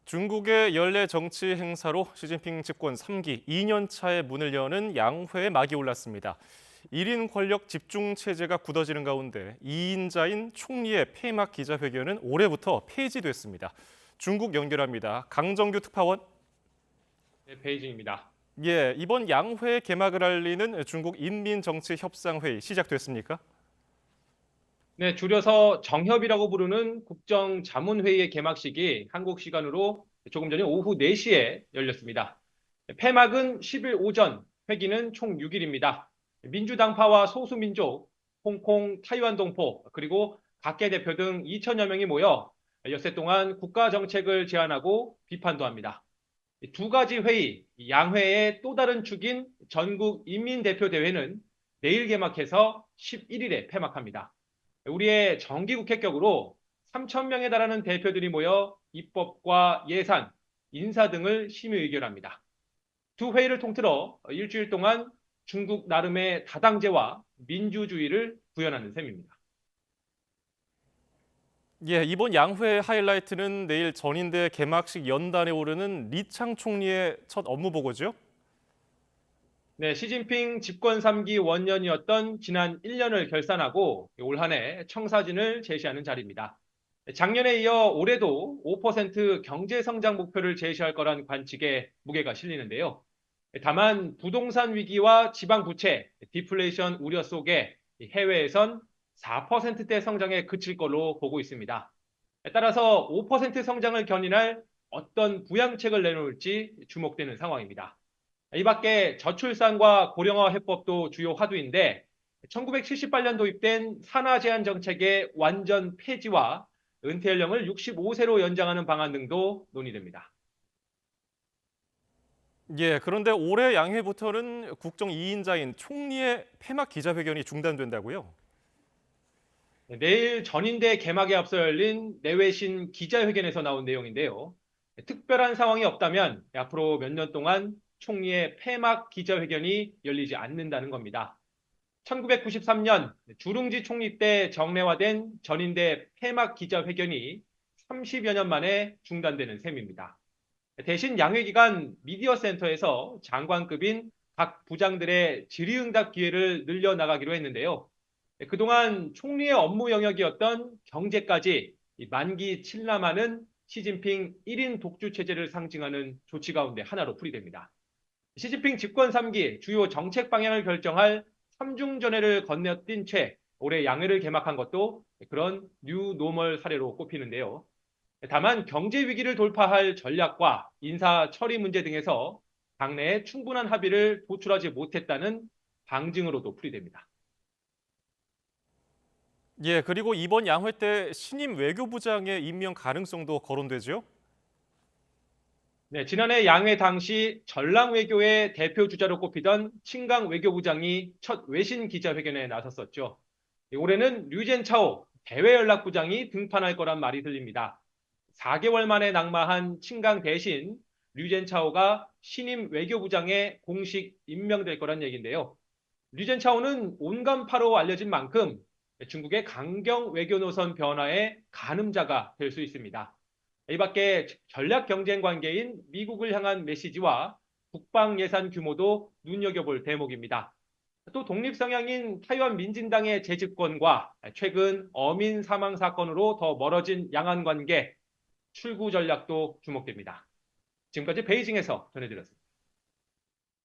중국의 연례 정치 행사로 시진핑 집권 3기 2년 차의 문을 여는 양회의 막이 올랐습니다. 1인 권력 집중 체제가 굳어지는 가운데 2인자인 총리의 폐막 기자회견은 올해부터 폐지됐습니다. 중국 연결합니다. 강정규 특파원. 네, 베이징입니다. 예, 이번 양회 개막을 알리는 중국 인민정치협상회의 시작됐습니까? 네, 줄여서 정협이라고 부르는 국정자문회의의 개막식이 한국 시간으로 조금 전에 오후 4시에 열렸습니다. 폐막은 10일 오전, 회기는 총 6일입니다. 민주당파와 소수민족, 홍콩, 타이완 동포, 그리고 각계 대표 등 2천여 명이 모여 엿새 동안 국가 정책을 제안하고 비판도 합니다. 두 가지 회의, 양회의 또 다른 축인 전국 인민대표대회는 내일 개막해서 11일에 폐막합니다. 우리의 정기국회격으로 3천 명에 달하는 대표들이 모여 입법과 예산, 인사 등을 심의 의결합니다. 두 회의를 통틀어 일주일 동안 중국 나름의 다당제와 민주주의를 구현하는 셈입니다. 예, 이번 양회 하이라이트는 내일 전인대 개막식 연단에 오르는 리창 총리의 첫 업무 보고죠? 네, 시진핑 집권 3기 원년이었던 지난 1년을 결산하고 올 한 해 청사진을 제시하는 자리입니다. 작년에 이어 올해도 5% 경제 성장 목표를 제시할 거란 관측에 무게가 실리는데요. 다만 부동산 위기와 지방 부채, 디플레이션 우려 속에 해외에선 4%대 성장에 그칠 걸로 보고 있습니다. 따라서 5% 성장을 견인할 어떤 부양책을 내놓을지 주목되는 상황입니다. 이 밖에 저출산과 고령화 해법도 주요 화두인데 1978년 도입된 산하 제한 정책의 완전 폐지와 은퇴 연령을 65세로 연장하는 방안 등도 논의됩니다. 예, 그런데 올해 양회부터는 국정 2인자인 총리의 폐막 기자회견이 중단된다고요? 네, 내일 전인대 개막에 앞서 열린 내외신 기자회견에서 나온 내용인데요. 특별한 상황이 없다면 앞으로 몇 년 동안 총리의 폐막 기자회견이 열리지 않는다는 겁니다. 1993년 주룽지 총리 때 정례화된 전인대 폐막 기자회견이 30여 년 만에 중단되는 셈입니다. 대신 양회 기간 미디어 센터에서 장관급인 각 부장들의 질의응답 기회를 늘려나가기로 했는데요. 그동안 총리의 업무 영역이었던 경제까지 만기 칠남하는 시진핑 1인 독주 체제를 상징하는 조치 가운데 하나로 풀이됩니다. 시진핑 집권 3기 주요 정책 방향을 결정할 3중전회를 건너뛴 채 올해 양회를 개막한 것도 그런 뉴 노멀 사례로 꼽히는데요. 다만 경제 위기를 돌파할 전략과 인사 처리 문제 등에서 당내에 충분한 합의를 도출하지 못했다는 방증으로도 풀이됩니다. 예, 그리고 이번 양회 때 신임 외교부장의 임명 가능성도 거론되죠? 네, 지난해 양회 당시 전랑 외교의 대표 주자로 꼽히던 친강 외교부장이 첫 외신 기자회견에 나섰었죠. 올해는 류젠차오 대외연락부장이 등판할 거란 말이 들립니다. 4개월 만에 낙마한 친강 대신 류젠차오가 신임 외교부장에 공식 임명될 거란 얘기인데요. 류젠차오는 온간파로 알려진 만큼 중국의 강경 외교 노선 변화의 가늠자가 될 수 있습니다. 이 밖에 전략 경쟁 관계인 미국을 향한 메시지와 국방 예산 규모도 눈여겨볼 대목입니다. 또 독립 성향인 타이완 민진당의 재집권과 최근 어민 사망 사건으로 더 멀어진 양안 관계, 출구 전략도 주목됩니다. 지금까지 베이징에서 전해드렸습니다.